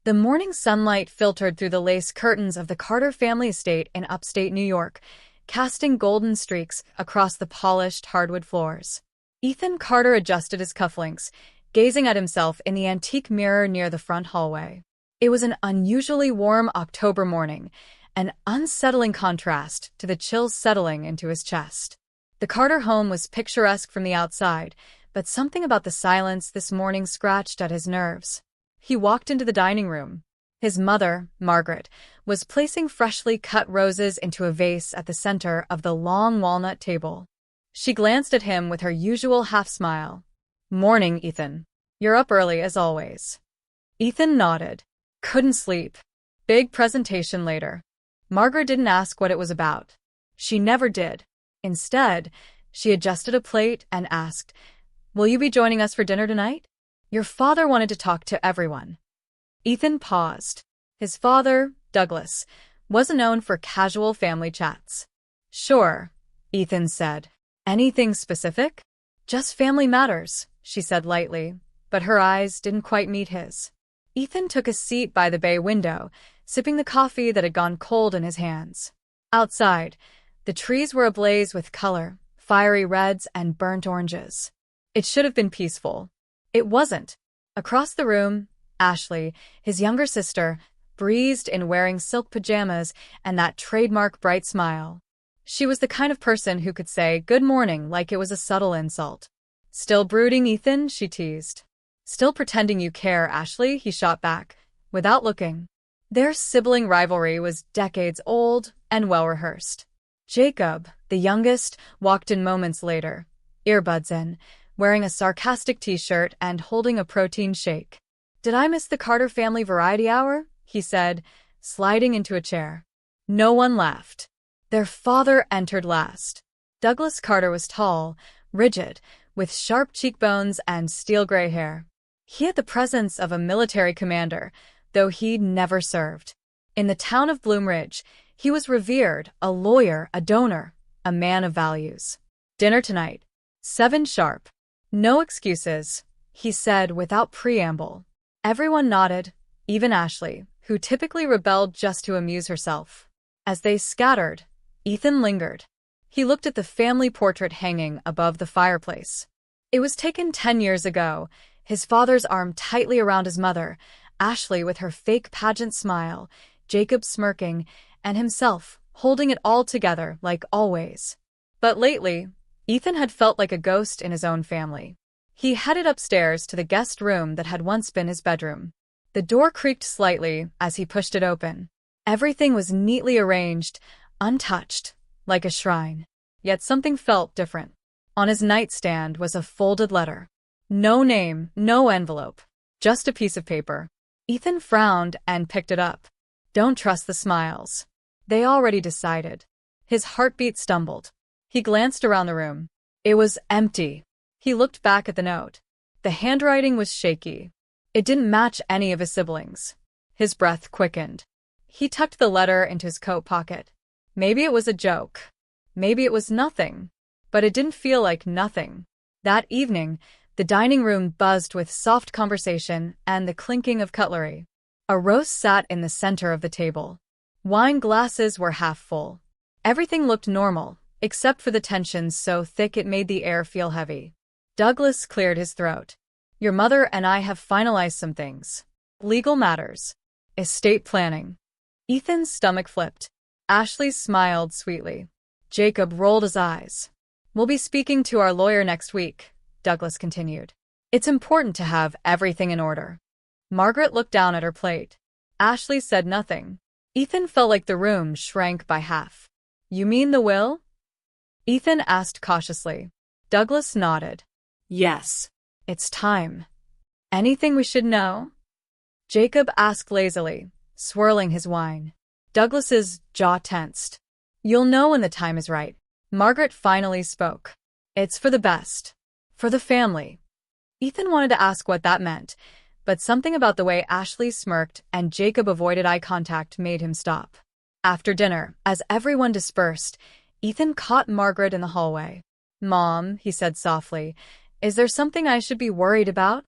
The morning sunlight filtered through the lace curtains of the Carter family estate in upstate New York, casting golden streaks across the polished hardwood floors. Ethan Carter adjusted his cufflinks, gazing at himself in the antique mirror near the front hallway. It was an unusually warm October morning, an unsettling contrast to the chill settling into his chest. The Carter home was picturesque from the outside, but something about the silence this morning scratched at his nerves. He walked into the dining room. His mother, Margaret, was placing freshly cut roses into a vase at the center of the long walnut table. She glanced at him with her usual half-smile. "Morning, Ethan. You're up early as always." Ethan nodded. "Couldn't sleep. Big presentation later." Margaret didn't ask what it was about. She never did. Instead, she adjusted a plate and asked, "Will you be joining us for dinner tonight? Your father wanted to talk to everyone." Ethan paused. His father, Douglas, wasn't known for casual family chats. "Sure," Ethan said. "Anything specific?" "Just family matters," she said lightly, but her eyes didn't quite meet his. Ethan took a seat by the bay window, sipping the coffee that had gone cold in his hands. Outside, the trees were ablaze with color, fiery reds and burnt oranges. It should have been peaceful. It wasn't. Across the room, Ashley, his younger sister, breezed in wearing silk pajamas and that trademark bright smile. She was the kind of person who could say good morning like it was a subtle insult. "Still brooding, Ethan?" she teased. "Still pretending you care, Ashley," he shot back, without looking. Their sibling rivalry was decades old and well-rehearsed. Jacob, the youngest, walked in moments later, earbuds in, wearing a sarcastic t-shirt and holding a protein shake. "Did I miss the Carter family variety hour?" he said, sliding into a chair. No one laughed. Their father entered last. Douglas Carter was tall, rigid, with sharp cheekbones and steel gray hair. He had the presence of a military commander, though he'd never served. In the town of Bloom Ridge, he was revered, a lawyer, a donor, a man of values. "Dinner tonight. 7 sharp. No excuses," he said without preamble. Everyone nodded, even Ashley, who typically rebelled just to amuse herself. As they scattered, Ethan lingered. He looked at the family portrait hanging above the fireplace. It was taken 10 years ago, his father's arm tightly around his mother, Ashley with her fake pageant smile, Jacob smirking, and himself holding it all together like always. But lately, Ethan had felt like a ghost in his own family. He headed upstairs to the guest room that had once been his bedroom. The door creaked slightly as he pushed it open. Everything was neatly arranged, untouched, like a shrine. Yet something felt different. On his nightstand was a folded letter. No name, no envelope, just a piece of paper. Ethan frowned and picked it up. Don't trust the smiles. They already decided. His heartbeat stumbled. He glanced around the room. It was empty. He looked back at the note. The handwriting was shaky. It didn't match any of his siblings. His breath quickened. He tucked the letter into his coat pocket. Maybe it was a joke. Maybe it was nothing. But it didn't feel like nothing. That evening, the dining room buzzed with soft conversation and the clinking of cutlery. A roast sat in the center of the table. Wine glasses were half full. Everything looked normal, except for the tension so thick it made the air feel heavy. Douglas cleared his throat. "Your mother and I have finalized some things. Legal matters. Estate planning." Ethan's stomach flipped. Ashley smiled sweetly. Jacob rolled his eyes. "We'll be speaking to our lawyer next week," Douglas continued. "It's important to have everything in order." Margaret looked down at her plate. Ashley said nothing. Ethan felt like the room shrank by half. "You mean the will?" Ethan asked cautiously. Douglas nodded. "Yes. It's time." "Anything we should know?" Jacob asked lazily, swirling his wine. Douglas's jaw tensed. "You'll know when the time is right." Margaret finally spoke. "It's for the best. For the family." Ethan wanted to ask what that meant, but something about the way Ashley smirked and Jacob avoided eye contact made him stop. After dinner, as everyone dispersed, Ethan caught Margaret in the hallway. "Mom," he said softly, "is there something I should be worried about?"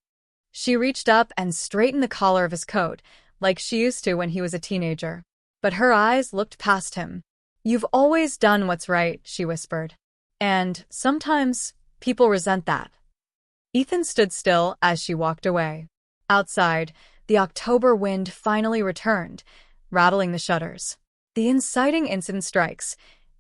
She reached up and straightened the collar of his coat, like she used to when he was a teenager. But her eyes looked past him. "You've always done what's right," she whispered. "And sometimes people resent that." Ethan stood still as she walked away. Outside, the October wind finally returned, rattling the shutters. The inciting incident strikes.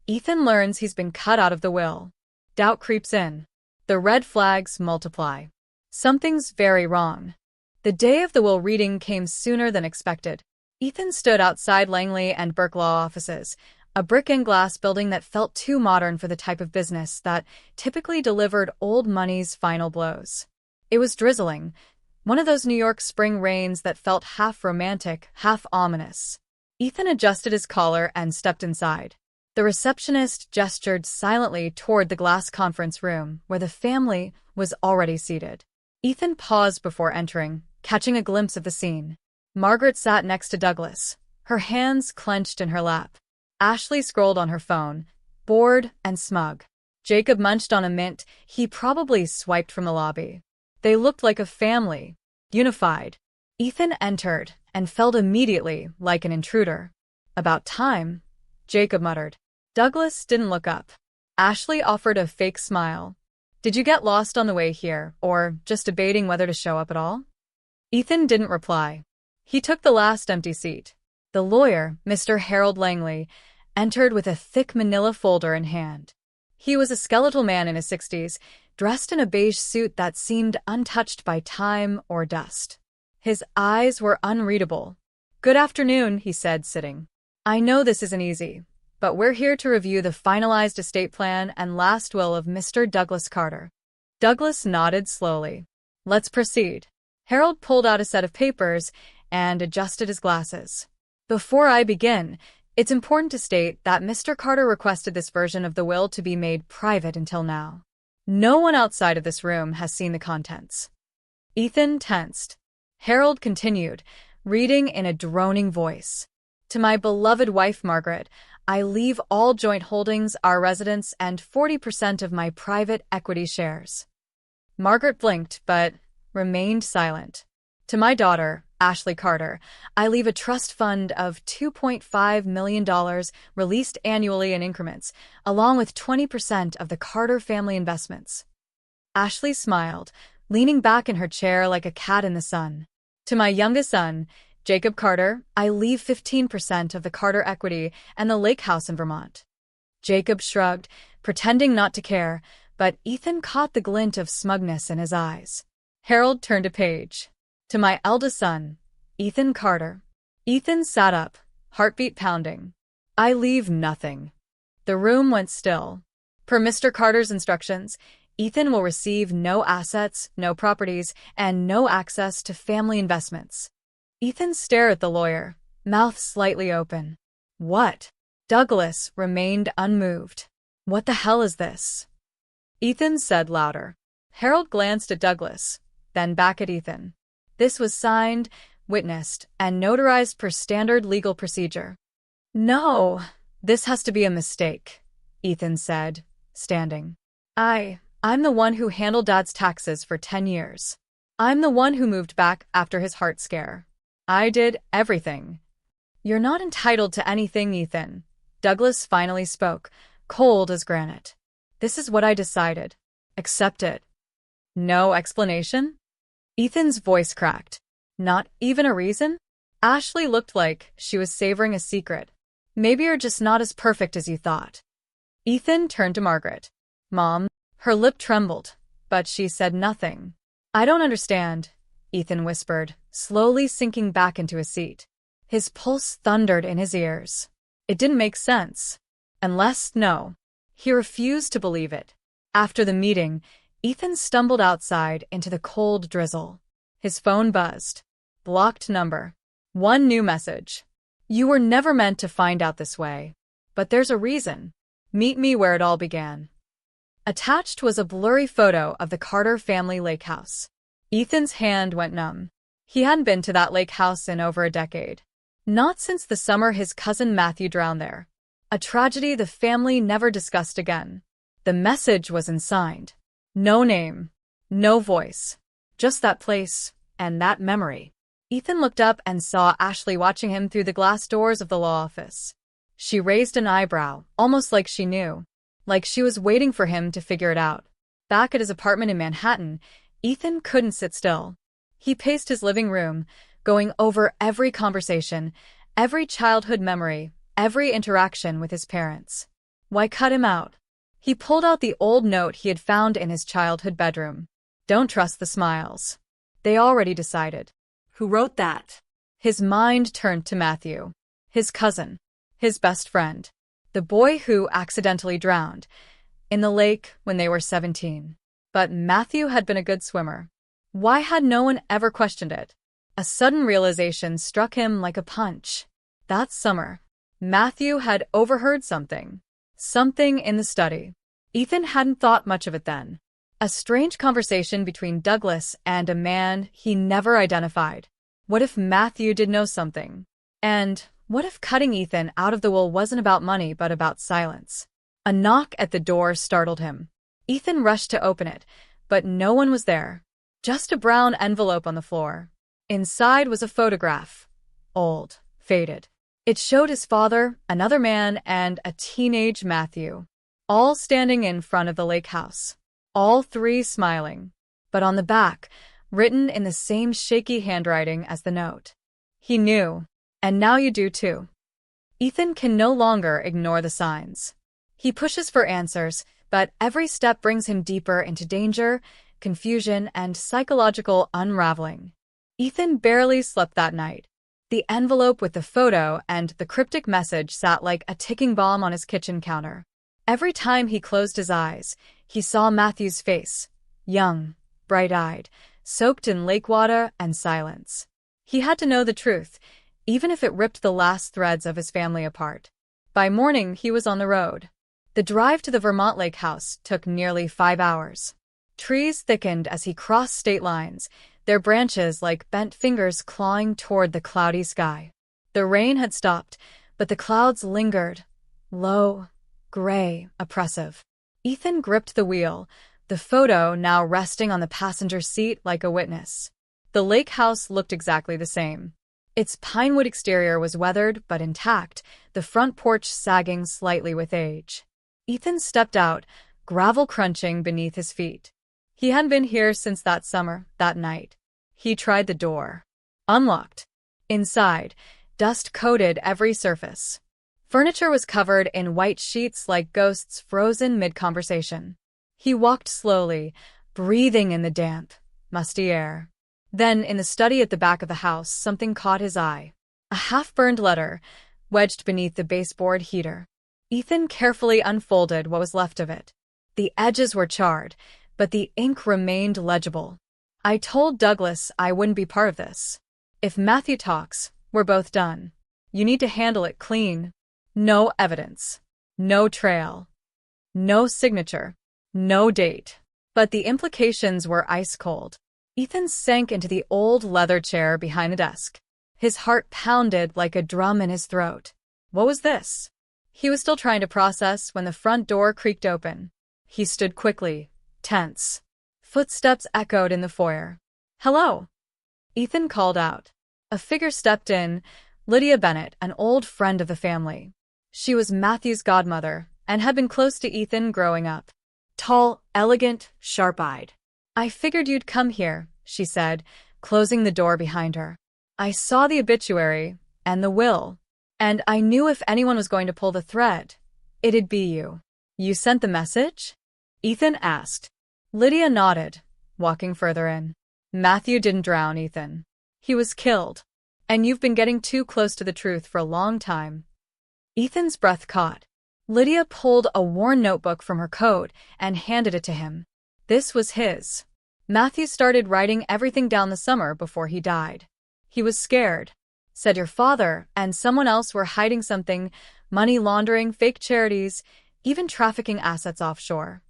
Ethan learns he's been cut out of the will. Doubt creeps in. The red flags multiply. Something's very wrong. The day of the will reading came sooner than expected. Ethan stood outside Langley and Burke Law offices, a brick-and-glass building that felt too modern for the type of business that typically delivered old money's final blows. It was drizzling, one of those New York spring rains that felt half romantic, half ominous. Ethan adjusted his collar and stepped inside. The receptionist gestured silently toward the glass conference room where the family was already seated. Ethan paused before entering, catching a glimpse of the scene. Margaret sat next to Douglas, her hands clenched in her lap. Ashley scrolled on her phone, bored and smug. Jacob munched on a mint he probably swiped from the lobby. They looked like a family, unified. Ethan entered and felt immediately like an intruder. "About time," Jacob muttered. Douglas didn't look up. Ashley offered a fake smile. "Did you get lost on the way here, or just debating whether to show up at all?" Ethan didn't reply. He took the last empty seat. The lawyer, Mr. Harold Langley, entered with a thick manila folder in hand. He was a skeletal man in his 60s, dressed in a beige suit that seemed untouched by time or dust. His eyes were unreadable. "Good afternoon," he said, sitting. "I know this isn't easy, but we're here to review the finalized estate plan and last will of Mr. Douglas Carter." Douglas nodded slowly. "Let's proceed." Harold pulled out a set of papers and adjusted his glasses. "Before I begin, it's important to state that Mr. Carter requested this version of the will to be made private until now. No one outside of this room has seen the contents." Ethan tensed. Harold continued, reading in a droning voice. "To my beloved wife Margaret, I leave all joint holdings, our residence, and 40% of my private equity shares." Margaret blinked, but remained silent. "To my daughter, Ashley Carter, I leave a trust fund of $2.5 million released annually in increments, along with 20% of the Carter family investments." Ashley smiled, leaning back in her chair like a cat in the sun. "To my youngest son, Jacob Carter, I leave 15% of the Carter equity and the lake house in Vermont." Jacob shrugged, pretending not to care, but Ethan caught the glint of smugness in his eyes. Harold turned a page. "To my eldest son, Ethan Carter." Ethan sat up, heartbeat pounding. "I leave nothing." The room went still. Per Mr. Carter's instructions, Ethan will receive no assets, no properties, and no access to family investments. Ethan stared at the lawyer, mouth slightly open. "What?" Douglas remained unmoved. "What the hell is this?" Ethan said louder. Harold glanced at Douglas, then back at Ethan. "This was signed, witnessed, and notarized per standard legal procedure." "No, this has to be a mistake," Ethan said, standing. I'm the one who handled Dad's taxes for 10 years. I'm the one who moved back after his heart scare. I did everything." "You're not entitled to anything, Ethan." Douglas finally spoke, cold as granite. "This is what I decided. Accept it." "No explanation?" Ethan's voice cracked. "Not even a reason?" Ashley looked like she was savoring a secret. "Maybe you're just not as perfect as you thought." Ethan turned to Margaret. "Mom." Her lip trembled, but she said nothing. "I don't understand," Ethan whispered, slowly sinking back into his seat. His pulse thundered in his ears. It didn't make sense. No. He refused to believe it. After the meeting, Ethan stumbled outside into the cold drizzle. His phone buzzed. Blocked number. One new message. "You were never meant to find out this way. But there's a reason. Meet me where it all began." Attached was a blurry photo of the Carter family lake house. Ethan's hand went numb. He hadn't been to that lake house in over a decade. Not since the summer his cousin Matthew drowned there. A tragedy the family never discussed again. The message was unsigned. No name. No voice. Just that place and that memory. Ethan looked up and saw Ashley watching him through the glass doors of the law office. She raised an eyebrow, almost like she knew, like she was waiting for him to figure it out. Back at his apartment in Manhattan, Ethan couldn't sit still. He paced his living room, going over every conversation, every childhood memory, every interaction with his parents. Why cut him out? He pulled out the old note he had found in his childhood bedroom. Don't trust the smiles. They already decided. Who wrote that? His mind turned to Matthew. His cousin. His best friend. The boy who accidentally drowned in the lake when they were 17. But Matthew had been a good swimmer. Why had no one ever questioned it? A sudden realization struck him like a punch. That summer, Matthew had overheard something. Something in the study. Ethan hadn't thought much of it then. A strange conversation between Douglas and a man he never identified. What if Matthew did know something? And what if cutting Ethan out of the will wasn't about money but about silence? A knock at the door startled him. Ethan rushed to open it, but no one was there. Just a brown envelope on the floor. Inside was a photograph. Old, faded. It showed his father, another man, and a teenage Matthew, all standing in front of the lake house. All three smiling. But on the back, written in the same shaky handwriting as the note. He knew. And now you do too. Ethan can no longer ignore the signs. He pushes for answers, but every step brings him deeper into danger, confusion, and psychological unraveling. Ethan barely slept that night. The envelope with the photo and the cryptic message sat like a ticking bomb on his kitchen counter. Every time he closed his eyes, he saw Matthew's face, young, bright-eyed, soaked in lake water and silence. He had to know the truth, even if it ripped the last threads of his family apart. By morning, he was on the road. The drive to the Vermont lake house took nearly 5 hours. Trees thickened as he crossed state lines, their branches like bent fingers clawing toward the cloudy sky. The rain had stopped, but the clouds lingered, low, gray, oppressive. Ethan gripped the wheel, the photo now resting on the passenger seat like a witness. The lake house looked exactly the same. Its pinewood exterior was weathered but intact, the front porch sagging slightly with age. Ethan stepped out, gravel crunching beneath his feet. He hadn't been here since that summer, that night. He tried the door. Unlocked. Inside, dust coated every surface. Furniture was covered in white sheets like ghosts frozen mid-conversation. He walked slowly, breathing in the damp, musty air. Then, in the study at the back of the house, something caught his eye. A half-burned letter, wedged beneath the baseboard heater. Ethan carefully unfolded what was left of it. The edges were charred, but the ink remained legible. I told Douglas I wouldn't be part of this. If Matthew talks, we're both done. You need to handle it clean. No evidence. No trail. No signature. No date. But the implications were ice cold. Ethan sank into the old leather chair behind the desk. His heart pounded like a drum in his throat. What was this? He was still trying to process when the front door creaked open. He stood quickly, tense. Footsteps echoed in the foyer. Hello? Ethan called out. A figure stepped in, Lydia Bennett, an old friend of the family. She was Matthew's godmother and had been close to Ethan growing up. Tall, elegant, sharp-eyed. I figured you'd come here, she said, closing the door behind her. I saw the obituary and the will, and I knew if anyone was going to pull the thread, it'd be you. You sent the message? Ethan asked. Lydia nodded, walking further in. Matthew didn't drown, Ethan. He was killed. And you've been getting too close to the truth for a long time. Ethan's breath caught. Lydia pulled a worn notebook from her coat and handed it to him. This was his. Matthew started writing everything down the summer before he died. He was scared. Said your father and someone else were hiding something, money laundering, fake charities, even trafficking assets offshore.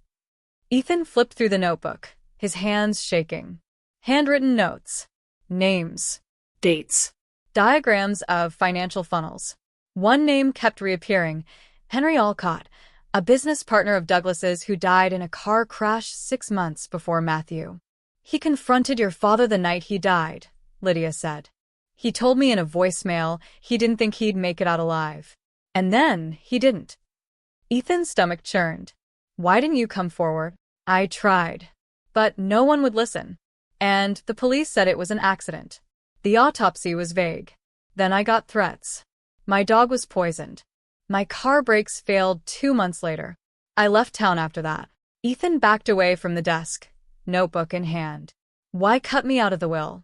Ethan flipped through the notebook, his hands shaking. Handwritten notes. Names. Dates. Diagrams of financial funnels. One name kept reappearing, Henry Alcott, a business partner of Douglas's who died in a car crash 6 months before Matthew. He confronted your father the night he died, Lydia said. He told me in a voicemail he didn't think he'd make it out alive. And then he didn't. Ethan's stomach churned. Why didn't you come forward? I tried. But no one would listen. And the police said it was an accident. The autopsy was vague. Then I got threats. My dog was poisoned. My car brakes failed 2 months later. I left town after that. Ethan backed away from the desk, notebook in hand. Why cut me out of the will?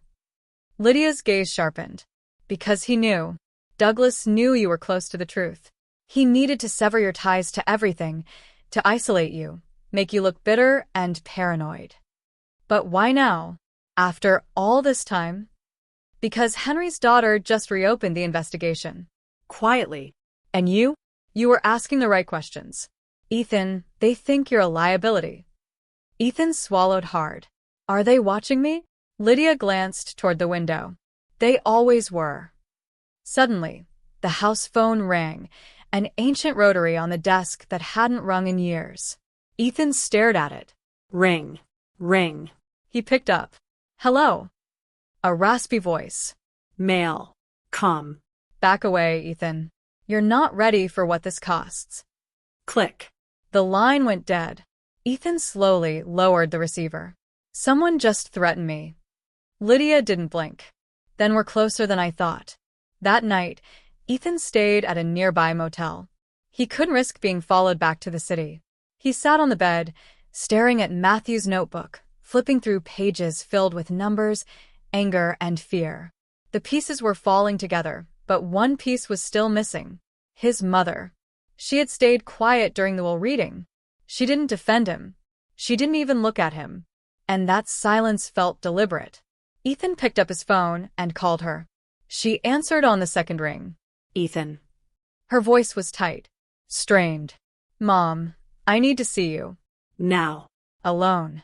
Lydia's gaze sharpened. Because he knew. Douglas knew you were close to the truth. He needed to sever your ties to everything, to isolate you, make you look bitter and paranoid. But why now? After all this time? Because Henry's daughter just reopened the investigation. Quietly. And you? You were asking the right questions. Ethan, they think you're a liability. Ethan swallowed hard. Are they watching me? Lydia glanced toward the window. They always were. Suddenly, the house phone rang, an ancient rotary on the desk that hadn't rung in years. Ethan stared at it. Ring. Ring. He picked up. Hello. A raspy voice. Mail. Come. Back away, Ethan. You're not ready for what this costs. Click. The line went dead. Ethan slowly lowered the receiver. Someone just threatened me. Lydia didn't blink. Then we're closer than I thought. That night, Ethan stayed at a nearby motel. He couldn't risk being followed back to the city. He sat on the bed, staring at Matthew's notebook, flipping through pages filled with numbers, anger, and fear. The pieces were falling together, but one piece was still missing. His mother. She had stayed quiet during the will reading. She didn't defend him. She didn't even look at him. And that silence felt deliberate. Ethan picked up his phone and called her. She answered on the second ring. Ethan. Her voice was tight, strained. Mom, I need to see you. Now. Alone.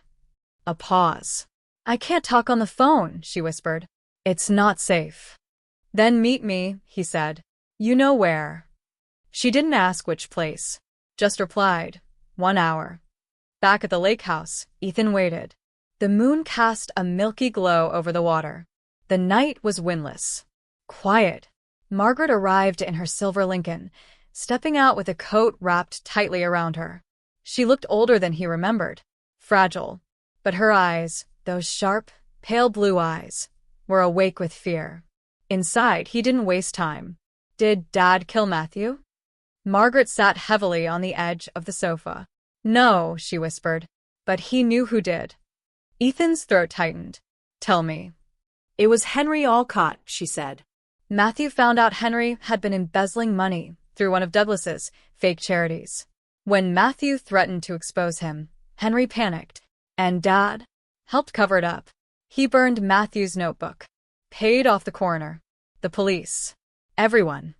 A pause. I can't talk on the phone, she whispered. It's not safe. Then meet me, he said. You know where. She didn't ask which place. Just replied, 1 hour. Back at the lake house, Ethan waited. The moon cast a milky glow over the water. The night was windless. Quiet. Margaret arrived in her silver Lincoln, stepping out with a coat wrapped tightly around her. She looked older than he remembered, fragile. But her eyes, those sharp, pale blue eyes, were awake with fear. Inside, he didn't waste time. Did Dad kill Matthew? Margaret sat heavily on the edge of the sofa. No, she whispered, but he knew who did. Ethan's throat tightened. Tell me. It was Henry Alcott, she said. Matthew found out Henry had been embezzling money through one of Douglas's fake charities. When Matthew threatened to expose him, Henry panicked, and Dad helped cover it up. He burned Matthew's notebook, paid off the coroner, the police, everyone.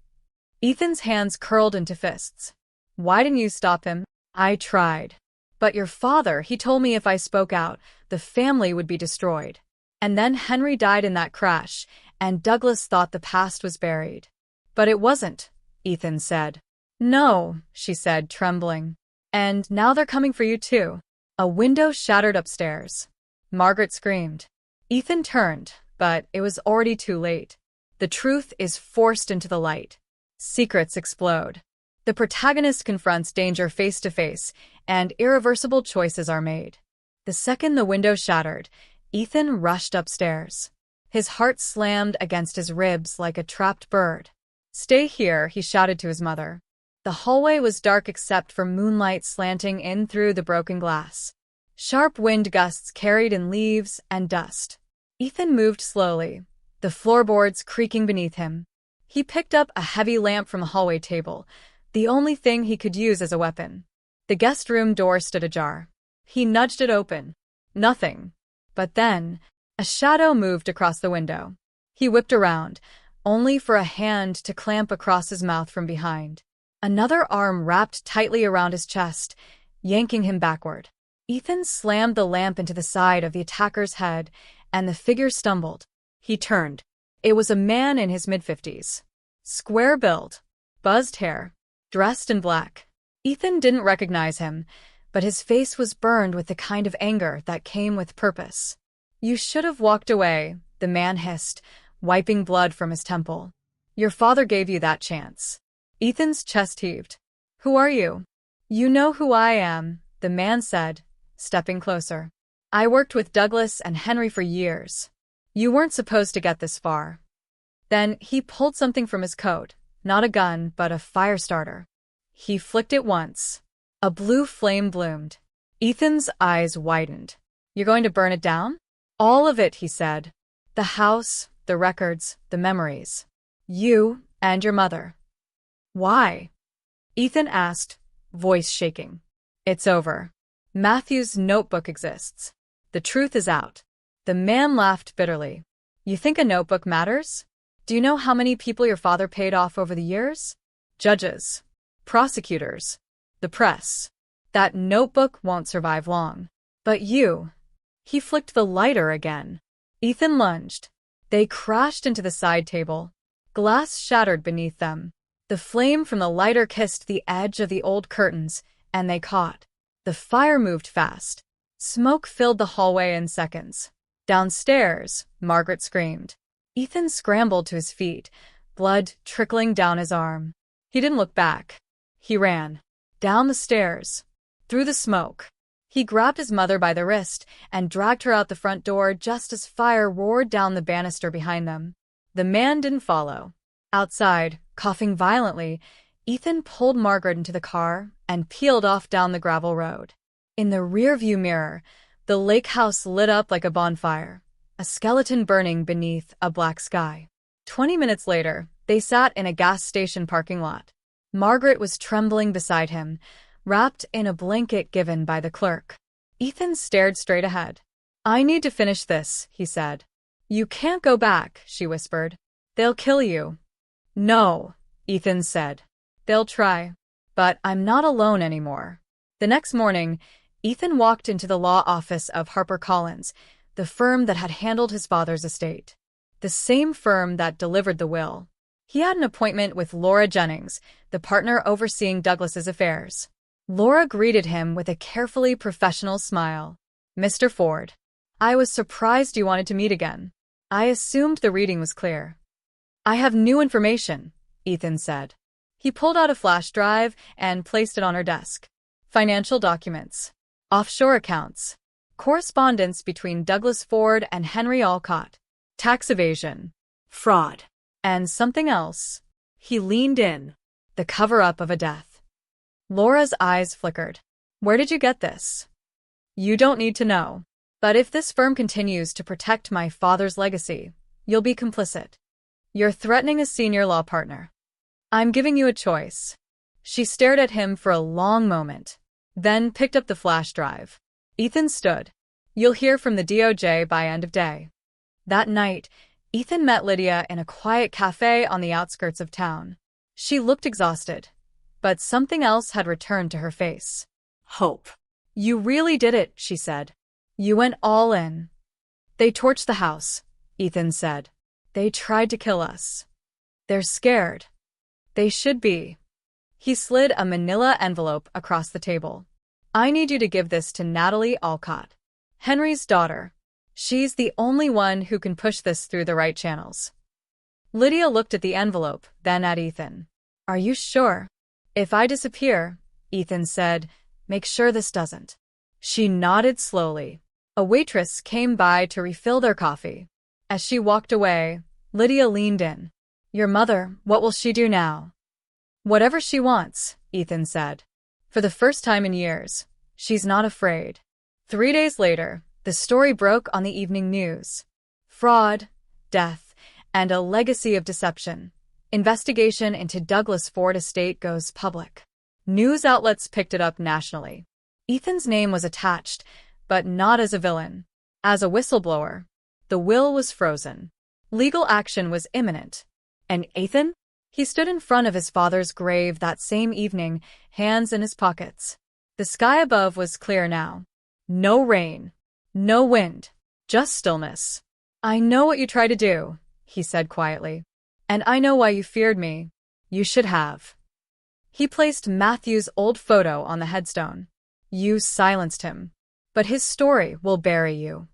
Ethan's hands curled into fists. Why didn't you stop him? I tried. But your father, he told me if I spoke out, the family would be destroyed. And then Henry died in that crash, and Douglas thought the past was buried. But it wasn't, Ethan said. No, she said, trembling. And now they're coming for you too. A window shattered upstairs. Margaret screamed. Ethan turned, but it was already too late. The truth is forced into the light. Secrets explode. The protagonist confronts danger face to face, and irreversible choices are made. The second the window shattered, Ethan rushed upstairs. His heart slammed against his ribs like a trapped bird. Stay here, he shouted to his mother. The hallway was dark except for moonlight slanting in through the broken glass. Sharp wind gusts carried in leaves and dust. Ethan moved slowly, the floorboards creaking beneath him. He picked up a heavy lamp from a hallway table, the only thing he could use as a weapon. The guest room door stood ajar. He nudged it open. Nothing. But then, a shadow moved across the window. He whipped around, only for a hand to clamp across his mouth from behind. Another arm wrapped tightly around his chest, yanking him backward. Ethan slammed the lamp into the side of the attacker's head, and the figure stumbled. He turned. It was a man in his mid-50s. Square build, buzzed hair, dressed in black. Ethan didn't recognize him, but his face was burned with the kind of anger that came with purpose. You should have walked away, the man hissed, wiping blood from his temple. Your father gave you that chance. Ethan's chest heaved. Who are you? You know who I am, the man said, stepping closer. I worked with Douglas and Henry for years. You weren't supposed to get this far. Then he pulled something from his coat, not a gun, but a fire starter. He flicked it once. A blue flame bloomed. Ethan's eyes widened. You're going to burn it down? All of it, he said. The house, the records, the memories. You and your mother. Why? Ethan asked, voice shaking. It's over. Matthew's notebook exists. The truth is out. The man laughed bitterly. You think a notebook matters? Do you know how many people your father paid off over the years? Judges, prosecutors, the press. That notebook won't survive long. But you. He flicked the lighter again. Ethan lunged. They crashed into the side table. Glass shattered beneath them. The flame from the lighter kissed the edge of the old curtains, and they caught. The fire moved fast. Smoke filled the hallway in seconds. Downstairs, Margaret screamed. Ethan scrambled to his feet, blood trickling down his arm. He didn't look back. He ran. Down the stairs. Through the smoke. He grabbed his mother by the wrist and dragged her out the front door just as fire roared down the banister behind them. The man didn't follow. Outside, coughing violently, Ethan pulled Margaret into the car and peeled off down the gravel road. In the rearview mirror, the lake house lit up like a bonfire, a skeleton burning beneath a black sky. 20 minutes later, they sat in a gas station parking lot. Margaret was trembling beside him, wrapped in a blanket given by the clerk. Ethan stared straight ahead. I need to finish this, he said. You can't go back, she whispered. They'll kill you. No, Ethan said. They'll try. But I'm not alone anymore. The next morning, Ethan walked into the law office of HarperCollins, the firm that had handled his father's estate. The same firm that delivered the will. He had an appointment with Laura Jennings, the partner overseeing Douglas's affairs. Laura greeted him with a carefully professional smile. Mr. Ford, I was surprised you wanted to meet again. I assumed the reading was clear. I have new information, Ethan said. He pulled out a flash drive and placed it on her desk. Financial documents. Offshore accounts. Correspondence between Douglas Ford and Henry Alcott. Tax evasion. Fraud. And something else. He leaned in. The cover-up of a death. Laura's eyes flickered. Where did you get this? You don't need to know. But if this firm continues to protect my father's legacy, you'll be complicit. You're threatening a senior law partner. I'm giving you a choice. She stared at him for a long moment, then picked up the flash drive. Ethan stood. You'll hear from the DOJ by end of day. That night, Ethan met Lydia in a quiet cafe on the outskirts of town. She looked exhausted, but something else had returned to her face. Hope. You really did it, she said. You went all in. They torched the house, Ethan said. They tried to kill us. They're scared. They should be. He slid a manila envelope across the table. I need you to give this to Natalie Alcott, Henry's daughter. She's the only one who can push this through the right channels. Lydia looked at the envelope, then at Ethan. Are you sure? If I disappear, Ethan said, make sure this doesn't. She nodded slowly. A waitress came by to refill their coffee. As she walked away, Lydia leaned in. Your mother, what will she do now? Whatever she wants, Ethan said. For the first time in years, she's not afraid. 3 days later, the story broke on the evening news. Fraud, death, and a legacy of deception. Investigation into Douglas Ford estate goes public. News outlets picked it up nationally. Ethan's name was attached, but not as a villain. As a whistleblower. The will was frozen. Legal action was imminent. And Ethan? He stood in front of his father's grave that same evening, hands in his pockets. The sky above was clear now. No rain. No wind. Just stillness. I know what you tried to do, he said quietly. And I know why you feared me. You should have. He placed Matthew's old photo on the headstone. You silenced him. But his story will bury you.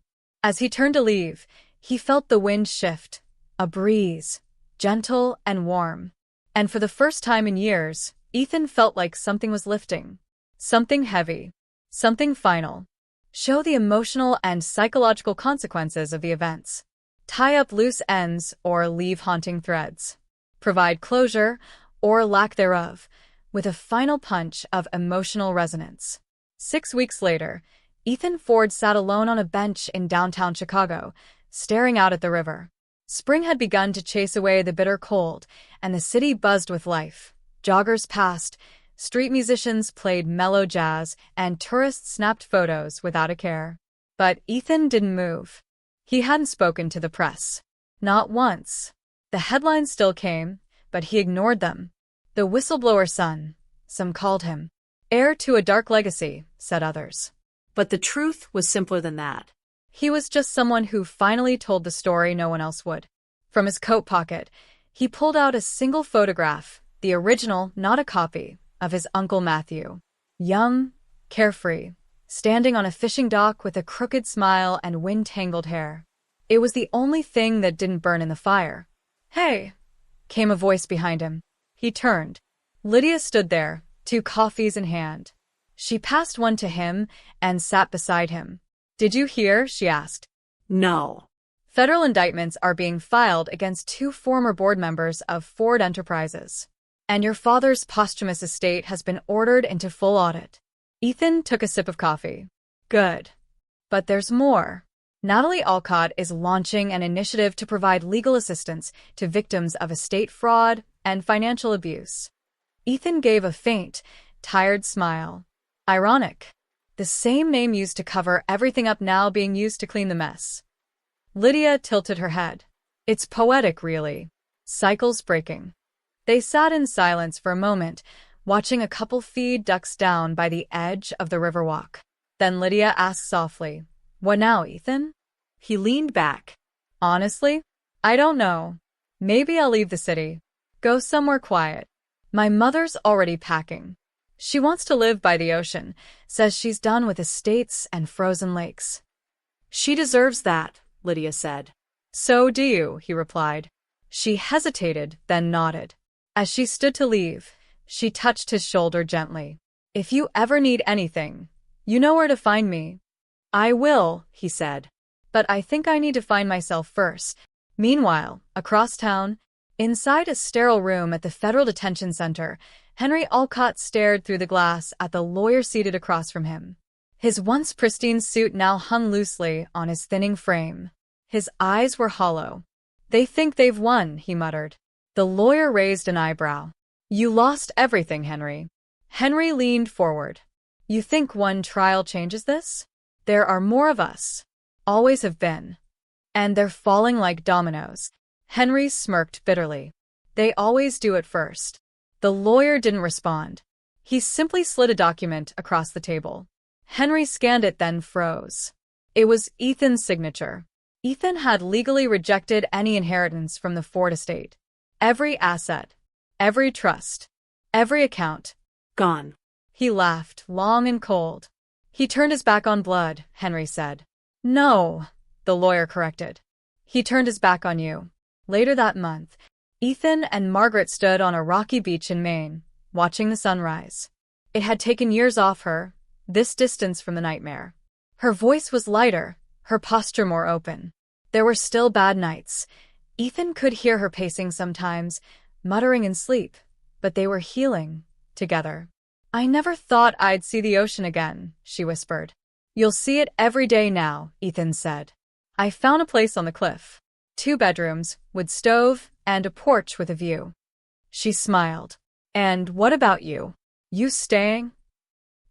As he turned to leave, he felt the wind shift, A breeze, gentle and warm. And for the first time in years, Ethan felt like something was lifting. Something heavy. Something final. Show the emotional and psychological consequences of the events. Tie up loose ends or leave haunting threads. Provide closure, or lack thereof, with a final punch of emotional resonance. 6 weeks later, Ethan Ford sat alone on a bench in downtown Chicago, staring out at the river. Spring had begun to chase away the bitter cold, and the city buzzed with life. Joggers passed, street musicians played mellow jazz, and tourists snapped photos without a care. But Ethan didn't move. He hadn't spoken to the press. Not once. The headlines still came, but he ignored them. The whistleblower son, some called him. Heir to a dark legacy, said others. But the truth was simpler than that. He was just someone who finally told the story no one else would. From his coat pocket, he pulled out a single photograph, the original, not a copy, of his Uncle Matthew. Young, carefree, standing on a fishing dock with a crooked smile and wind-tangled hair. It was the only thing that didn't burn in the fire. "Hey!" came a voice behind him. He turned. Lydia stood there, 2 coffees in hand. She passed one to him and sat beside him. "Did you hear?" she asked. No. Federal indictments are being filed against 2 former board members of Ford Enterprises. And your father's posthumous estate has been ordered into full audit. Ethan took a sip of coffee. Good. But there's more. Natalie Alcott is launching an initiative to provide legal assistance to victims of estate fraud and financial abuse. Ethan gave a faint, tired smile. Ironic. The same name used to cover everything up now being used to clean the mess. Lydia tilted her head. It's poetic, really. Cycles breaking. They sat in silence for a moment, watching a couple feed ducks down by the edge of the riverwalk. Then Lydia asked softly, "What now, Ethan?" He leaned back. "Honestly, I don't know. Maybe I'll leave the city. Go somewhere quiet. My mother's already packing. She wants to live by the ocean, says she's done with estates and frozen lakes." She deserves that, Lydia said. So do you, he replied. She hesitated, then nodded. As she stood to leave, she touched his shoulder gently. "If you ever need anything, you know where to find me." "I will," he said. "But I think I need to find myself first." Meanwhile, across town, inside a sterile room at the Federal Detention Center, Henry Alcott stared through the glass at the lawyer seated across from him. His once pristine suit now hung loosely on his thinning frame. His eyes were hollow. "They think they've won," he muttered. The lawyer raised an eyebrow. "You lost everything, Henry." Henry leaned forward. "You think one trial changes this? There are more of us. Always have been. And they're falling like dominoes." Henry smirked bitterly. "They always do at first." The lawyer didn't respond. He simply slid a document across the table. Henry scanned it, then froze. It was Ethan's signature. Ethan had legally rejected any inheritance from the Ford estate. Every asset, every trust, every account. Gone. He laughed, long and cold. "He turned his back on blood," Henry said. "No," the lawyer corrected. "He turned his back on you." Later that month, Ethan and Margaret stood on a rocky beach in Maine, watching the sunrise. It had taken years off her, this distance from the nightmare. Her voice was lighter, her posture more open. There were still bad nights. Ethan could hear her pacing sometimes, muttering in sleep, but they were healing, together. "I never thought I'd see the ocean again," she whispered. "You'll see it every day now," Ethan said. "I found a place on the cliff. 2 bedrooms, wood stove, and a porch with a view." She smiled. "And what about you? You staying?"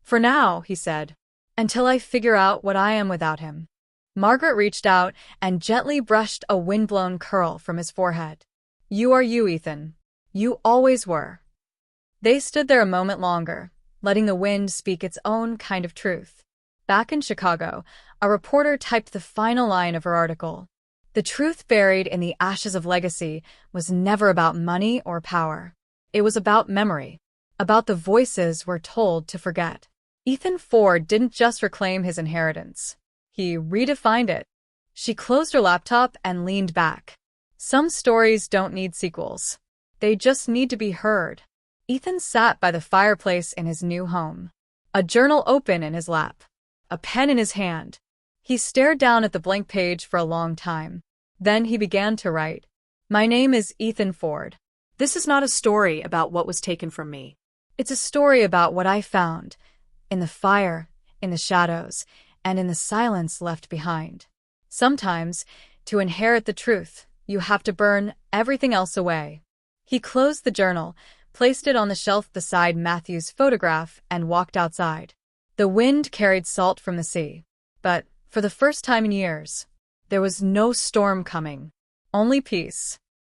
"For now," he said, "until I figure out what I am without him." Margaret reached out and gently brushed a windblown curl from his forehead. "You are you, Ethan. You always were." They stood there a moment longer, letting the wind speak its own kind of truth. Back in Chicago, a reporter typed the final line of her article. The truth buried in the ashes of legacy was never about money or power. It was about memory, about the voices we're told to forget. Ethan Ford didn't just reclaim his inheritance. He redefined it. She closed her laptop and leaned back. Some stories don't need sequels. They just need to be heard. Ethan sat by the fireplace in his new home, a journal open in his lap, a pen in his hand. He stared down at the blank page for a long time. Then he began to write. My name is Ethan Ford. This is not a story about what was taken from me. It's a story about what I found, in the fire, in the shadows, and in the silence left behind. Sometimes, to inherit the truth, you have to burn everything else away. He closed the journal, placed it on the shelf beside Matthew's photograph, and walked outside. The wind carried salt from the sea. But, for the first time in years, there was no storm coming. Only peace.